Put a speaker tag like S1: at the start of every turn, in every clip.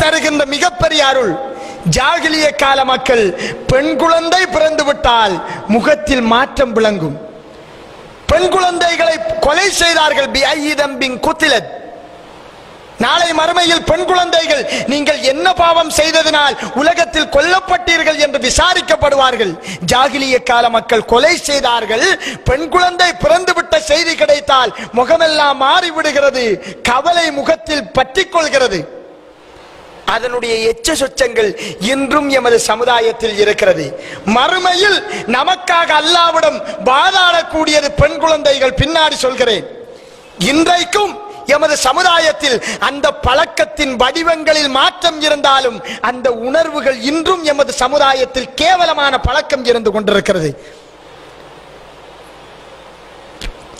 S1: தருகின்ற மிகப்பெரிய அருள். ஜாகிலிய கால மக்கள் பெண் குழந்தை பிறந்து விட்டால் முகத்தில் மாற்றம் விளங்கும். பெண் குழந்தைகளை கொலை செய்தார்கள். நாளை மறுமையில் பெண் குழந்தைகள் நீங்கள் என்ன பாவம் செய்ததனால் உலகத்தில் கொல்லப்பட்டீர்கள் என்று விசாரிக்கப்படுவார்கள். ஜாகிலிய கால மக்கள் கொலை செய்தார்கள். பெண் குழந்தை பிறந்துவிட்ட செய்தி கிடைத்தால் முகமெல்லாம் மாறிவிடுகிறது, கவலை முகத்தில் பற்றிக் கொள்கிறது. அதனுடைய எச்ச சொச்சங்கள் இன்றும் எமது சமுதாயத்தில் இருக்கிறது. மறுமையில் நமக்காக அல்லாஹ்விடம் வாதாடக்கூடியது பெண் குழந்தைகள். பின்னாடி சொல்கிறேன். இன்றைக்கும் எமது சமுதாயத்தில் அந்த பழக்கத்தின் வடிவங்களில் மாற்றம் இருந்தாலும் அந்த உணர்வுகள் இன்றும் எமது சமுதாயத்தில் கேவலமான பழக்கம் இருந்து கொண்டிருக்கிறது.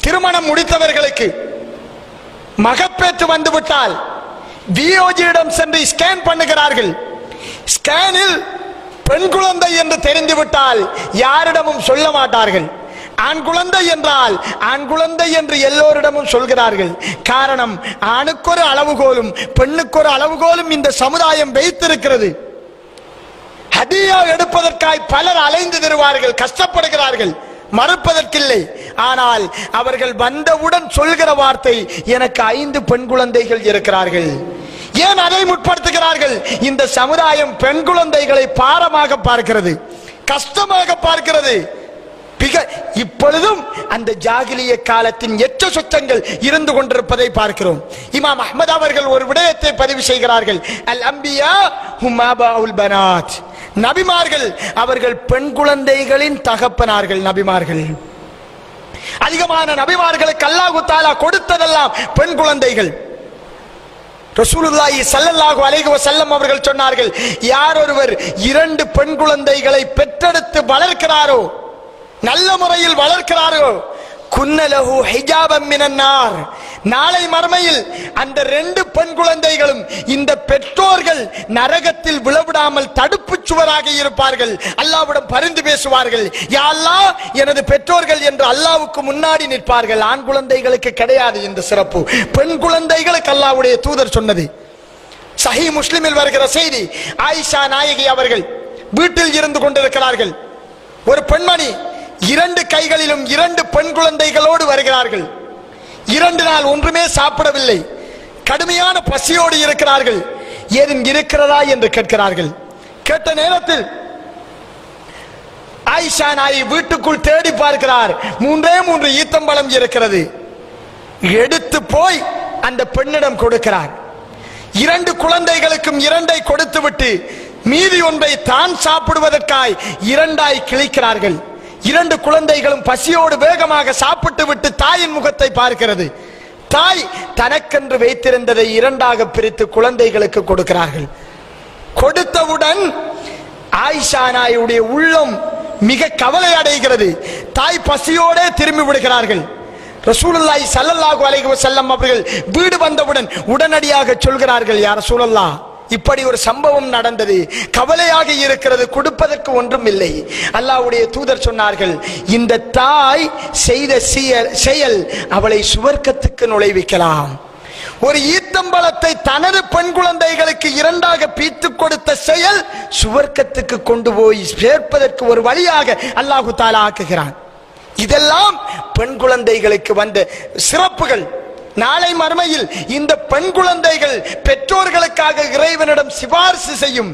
S1: திருமணம் முடித்தவர்களுக்கு மகப்பேற்று வந்துவிட்டால் வியோஜியிடம் சென்று ஸ்கேன் பண்ணுகிறார்கள். ஸ்கேனில் பெண் குழந்தை என்று தெரிந்துவிட்டால் யாரிடமும் சொல்ல மாட்டார்கள். ஆண் குழந்தை என்றால் ஆண் குழந்தை என்று எல்லோரிடமும் சொல்கிறார்கள். காரணம், ஆணுக்கொரு அளவுகோலும் பெண்ணுக்கொரு அளவுகோலும் இந்த சமுதாயம் வைத்திருக்கிறது. ஹதியா எடுப்பதற்காய் பலர் அலைந்து தருவார்கள், கஷ்டப்படுகிறார்கள், மறுப்பதற்கில்லை. ஆனால் அவர்கள் வந்தவுடன் சொல்கிற வார்த்தை, எனக்கு 5 பெண் குழந்தைகள் இருக்கிறார்கள். ஏன் அதை முற்படுத்துகிறார்கள்? இந்த சமுதாயம் பெண் குழந்தைகளை பாரமாக பார்க்கிறது, கஷ்டமாக பார்க்கிறது. இப்பொழுதும் அந்த ஜாகிலிய காலத்தின் எச்ச சொச்சங்கள் இருந்து கொண்டிருப்பதை பார்க்கிறோம். இமாம் அஹ்மத் அவர்கள் ஒரு விடயத்தை பதிவு செய்கிறார்கள். அல் அம்பியா ஹும் ஆபாஉல் பனாத். நபிமார்கள் அவர்கள் பெண் குழந்தைகளின் தகப்பனார்கள். நபிமார்கள் அதிகமான நபிமார்களுக்கு அல்லாஹ் தஆலா கொடுத்ததெல்லாம் பெண் குழந்தைகள். ரசூலுல்லாஹி ஸல்லல்லாஹு அலைஹி வஸல்லம் அவர்கள் சொன்னார்கள், யார் ஒருவர் 2 பெண் குழந்தைகளை பெற்றெடுத்து வளர்க்கிறாரோ, நல்ல முறையில் வளர்க்கிறாரோ, குன்னலஹு ஹிஜாபம் மினன் நார். நாளை மறுமையில் அந்த 2 பெண் குழந்தைகளும் இந்த பெற்றோர்கள் நரகத்தில் விழவிடாமல் தடுப்பு சுவராக இருப்பார்கள். அல்லாஹ்விடம் பரிந்து பேசுவார்கள், யா அல்லாஹ் எனது பெற்றோர்கள் என்று அல்லாஹ்வுக்கு முன்னாடி நிற்பார்கள். ஆண் குழந்தைகளுக்கு கிடையாது இந்த சிறப்பு, பெண் குழந்தைகளுக்கு அல்லாஹ்வுடைய தூதர் சொன்னது. சஹீஹ் முஸ்லிமில் வருகிற செய்தி, ஆயிஷா நாயகி அவர்கள் வீட்டில் இருந்து கொண்டிருக்கிறார்கள். ஒரு பெண்மணி 2 கைகளிலும் 2 பெண் குழந்தைகளோடு வருகிறார்கள். 2 நாள் ஒன்றுமே சாப்பிடவில்லை, கடுமையான பசியோடு இருக்கிறார்கள். ஏதும் இருக்கிறதா என்று கேட்கிறார்கள். கேட்ட நேரத்தில் ஆயிஷா நாயகி வீட்டுக்குள் தேடி பார்க்கிறார். 3 ஈத்தம்பழம் இருக்கிறது. எடுத்து போய் அந்த பெண்ணிடம் கொடுக்கிறார். 2 குழந்தைகளுக்கும் 2ஐ கொடுத்துவிட்டு மீதி ஒன்றை தான் சாப்பிடுவதற்காய் 2ஆய் கிழிக்கிறார்கள். 2 குழந்தைகளும் பசியோடு வேகமாக சாப்பிட்டு விட்டு தாயின் முகத்தை பார்க்கிறது. தாய் தனக்கென்று வைத்திருந்ததை 2ஆக பிரித்து குழந்தைகளுக்கு கொடுக்கிறார்கள். கொடுத்தவுடன் ஆயிஷா நாயுடைய உள்ளம் மிக கவலை அடைகிறது. தாய் பசியோடே திரும்பி விடுகிறார்கள். ரசூலுல்லாஹி ஸல்லல்லாஹு அலைஹி வஸல்லம் அவர்கள் வீடு வந்தவுடன் உடனடியாக சொல்கிறார்கள், யா ரசூலல்லாஹ், இப்படி ஒரு சம்பவம் நடந்தது, கவலையாக இருக்கிறது, கொடுப்பதற்கு ஒன்றும் இல்லை. அல்லாஹ்வுடைய தூதர் சொன்னார்கள், இந்த தாய் செய்த செயல் அவளை சுவர்க்கத்துக்கு நுழைவிக்கலாம். ஒரு ஈத்தம்பழத்தை தனது பெண் குழந்தைகளுக்கு 2ஆக பிரித்து கொடுத்த செயல் சுவர்க்கத்துக்கு கொண்டு போய் சேர்ப்பதற்கு ஒரு வழியாக அல்லாஹ் தஆலா ஆக்குகிறான். இதெல்லாம் பெண் குழந்தைகளுக்கு வந்த சிறப்புகள். நாளை மறுமையில் இந்த பெண் குழந்தைகள் பெற்றோர்களுக்காக இறைவனிடம் சிபாரிசு செய்யும்.